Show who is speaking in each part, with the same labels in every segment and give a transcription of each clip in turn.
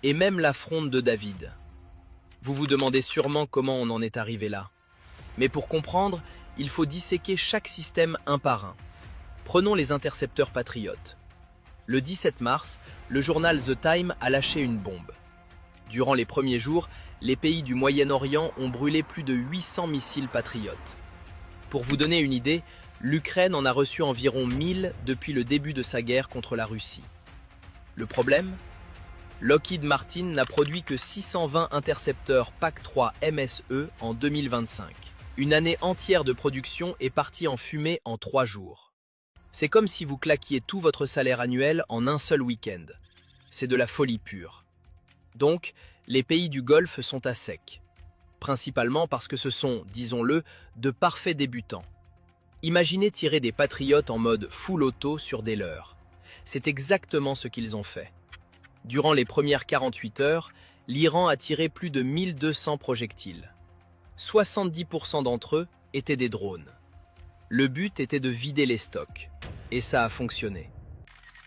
Speaker 1: et même la fronde de David. Vous vous demandez sûrement comment on en est arrivé là. Mais pour comprendre, il faut disséquer chaque système un par un. Prenons les intercepteurs patriotes. Le 17 mars, le journal The Time a lâché une bombe. Durant les premiers jours, les pays du Moyen-Orient ont brûlé plus de 800 missiles patriotes. Pour vous donner une idée, l'Ukraine en a reçu environ 1000 depuis le début de sa guerre contre la Russie. Le problème ? Lockheed Martin n'a produit que 620 intercepteurs PAC-3 MSE en 2025. Une année entière de production est partie en fumée en 3 jours. C'est comme si vous claquiez tout votre salaire annuel en un seul week-end. C'est de la folie pure. Donc, les pays du Golfe sont à sec. Principalement parce que ce sont, disons-le, de parfaits débutants. Imaginez tirer des patriotes en mode full auto sur des leurres. C'est exactement ce qu'ils ont fait. Durant les premières 48 heures, l'Iran a tiré plus de 1200 projectiles. 70% d'entre eux étaient des drones. Le but était de vider les stocks. Et ça a fonctionné.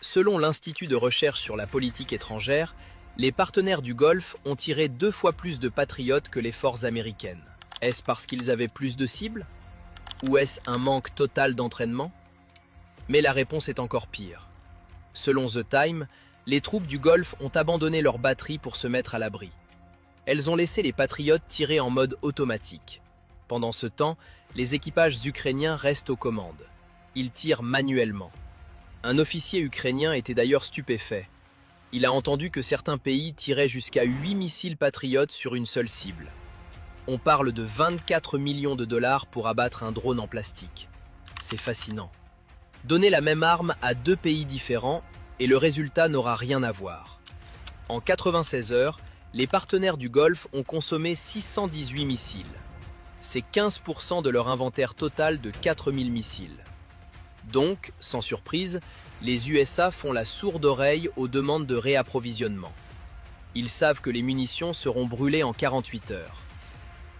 Speaker 1: Selon l'Institut de recherche sur la politique étrangère, les partenaires du Golfe ont tiré 2 fois plus de patriotes que les forces américaines. Est-ce parce qu'ils avaient plus de cibles? Ou est-ce un manque total d'entraînement? Mais la réponse est encore pire. Selon The Time, les troupes du Golfe ont abandonné leurs batteries pour se mettre à l'abri. Elles ont laissé les patriotes tirer en mode automatique. Pendant ce temps, les équipages ukrainiens restent aux commandes. Ils tirent manuellement. Un officier ukrainien était d'ailleurs stupéfait. Il a entendu que certains pays tiraient jusqu'à 8 missiles patriotes sur une seule cible. On parle de 24 millions de dollars pour abattre un drone en plastique. C'est fascinant. Donnez la même arme à 2 pays différents et le résultat n'aura rien à voir. En 96 heures, les partenaires du Golfe ont consommé 618 missiles. C'est 15% de leur inventaire total de 4000 missiles. Donc, sans surprise, les USA font la sourde oreille aux demandes de réapprovisionnement. Ils savent que les munitions seront brûlées en 48 heures.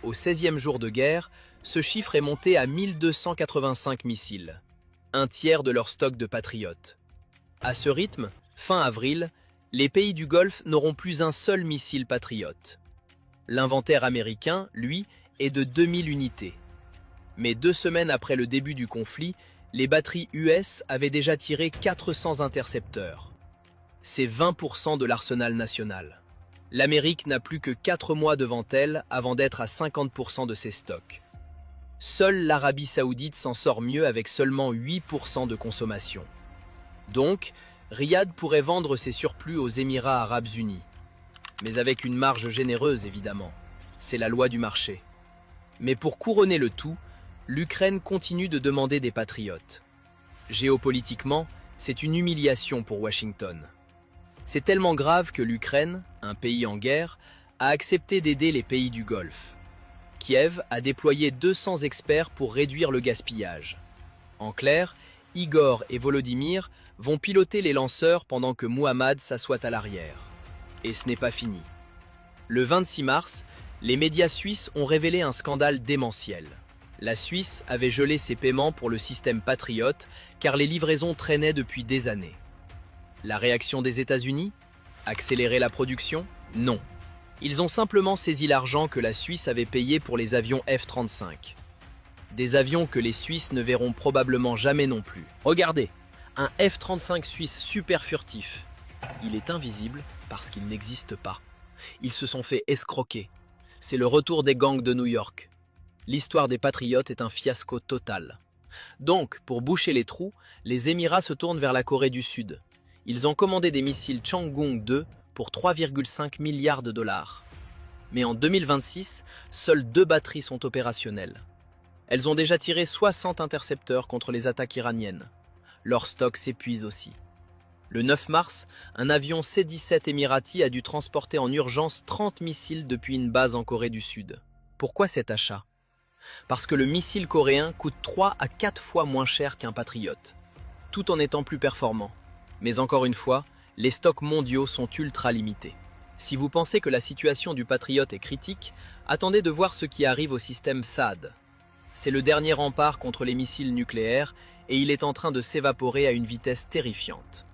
Speaker 1: Au 16e jour de guerre, ce chiffre est monté à 1285 missiles, un tiers de leur stock de patriotes. À ce rythme, fin avril, les pays du Golfe n'auront plus un seul missile patriote. L'inventaire américain, lui, est de 2000 unités. Mais 2 semaines après le début du conflit, les batteries US avaient déjà tiré 400 intercepteurs. C'est 20% de l'arsenal national. L'Amérique n'a plus que 4 mois devant elle avant d'être à 50% de ses stocks. Seule l'Arabie Saoudite s'en sort mieux avec seulement 8% de consommation. Donc, Riyad pourrait vendre ses surplus aux Émirats arabes unis. Mais avec une marge généreuse évidemment. C'est la loi du marché. Mais pour couronner le tout, l'Ukraine continue de demander des patriotes. Géopolitiquement, c'est une humiliation pour Washington. C'est tellement grave que l'Ukraine, un pays en guerre, a accepté d'aider les pays du Golfe. Kiev a déployé 200 experts pour réduire le gaspillage. En clair, Igor et Volodymyr vont piloter les lanceurs pendant que Muhammad s'assoit à l'arrière. Et ce n'est pas fini. Le 26 mars, les médias suisses ont révélé un scandale démentiel. La Suisse avait gelé ses paiements pour le système Patriot car les livraisons traînaient depuis des années. La réaction des États-Unis? Accélérer la production? Non. Ils ont simplement saisi l'argent que la Suisse avait payé pour les avions F-35. Des avions que les Suisses ne verront probablement jamais non plus. Regardez, un F-35 suisse super furtif. Il est invisible parce qu'il n'existe pas. Ils se sont fait escroquer. C'est le retour des gangs de New York. L'histoire des patriotes est un fiasco total. Donc, pour boucher les trous, les Émirats se tournent vers la Corée du Sud. Ils ont commandé des missiles Chang'e 2 pour 3,5 milliards de dollars. Mais en 2026, seules 2 batteries sont opérationnelles. Elles ont déjà tiré 60 intercepteurs contre les attaques iraniennes. Leur stock s'épuise aussi. Le 9 mars, un avion C-17 émirati a dû transporter en urgence 30 missiles depuis une base en Corée du Sud. Pourquoi cet achat? Parce que le missile coréen coûte 3 à 4 fois moins cher qu'un patriote, tout en étant plus performant. Mais encore une fois, les stocks mondiaux sont ultra limités. Si vous pensez que la situation du patriote est critique, attendez de voir ce qui arrive au système THAAD. C'est le dernier rempart contre les missiles nucléaires et il est en train de s'évaporer à une vitesse terrifiante.